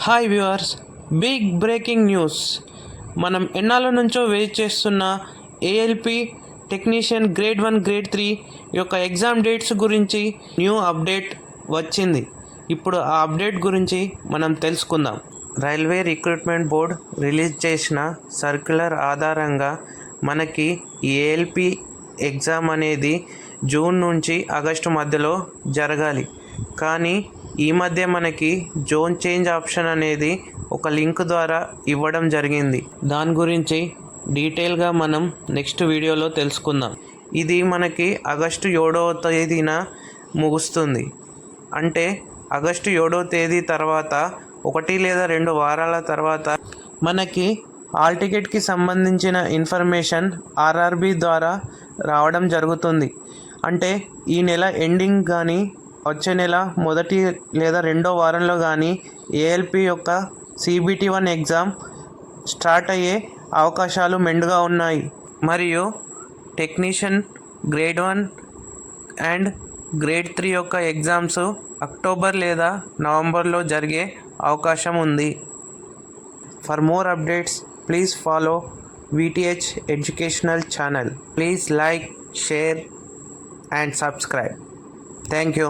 Hi viewers, big breaking news. మనం ఎన్నాళ్ళ నుంచో వెయిట్ చేస్తున్న ఏఎల్పి టెక్నీషియన్ గ్రేడ్ 1 గ్రేడ్ 3 యొక్క ఎగ్జామ్ డేట్స్ గురించి న్యూ అప్డేట్ వచ్చింది. ఇప్పుడు ఆ అప్డేట్ గురించి మనం తెలుసుకుందాం. రైల్వే రిక్రూట్మెంట్ బోర్డ్ రిలీజ్ చేసిన సర్క్యులర్ ఆధారంగా మనకి ఏఎల్పి ఎగ్జామ్ అనేది జూన్ నుంచి ఆగస్టు మధ్యలో జరగాలి. కానీ ఈ మధ్య మనకి జోన్ చేంజ్ ఆప్షన్ అనేది ఒక లింక్ ద్వారా ఇవ్వడం జరిగింది. దాని గురించి డీటెయిల్గా మనం నెక్స్ట్ వీడియోలో తెలుసుకుందాం. ఇది మనకి ఆగస్టు 7వ తేదీన ముగుస్తుంది. అంటే ఆగస్టు 7వ తేదీ తర్వాత 1 లేదా 2 వారాల తర్వాత మనకి హాల్ టికెట్కి సంబంధించిన ఇన్ఫర్మేషన్ ఆర్ఆర్బి ద్వారా రావడం జరుగుతుంది. అంటే ఈ నెల ఎండింగ్ కానీ వచ్చే నెల మొదటి లేదా 2వ వారంలో కానీ ఏఎల్పి యొక్క CBT1 ఎగ్జామ్ స్టార్ట్ అయ్యే అవకాశాలు మెండుగా ఉన్నాయి. మరియు టెక్నీషియన్ గ్రేడ్ 1 అండ్ గ్రేడ్ 3 యొక్క ఎగ్జామ్స్ అక్టోబర్ లేదా నవంబర్లో జరిగే అవకాశం ఉంది. For more updates please follow VTH educational channel. Please like, share and subscribe. Thank you.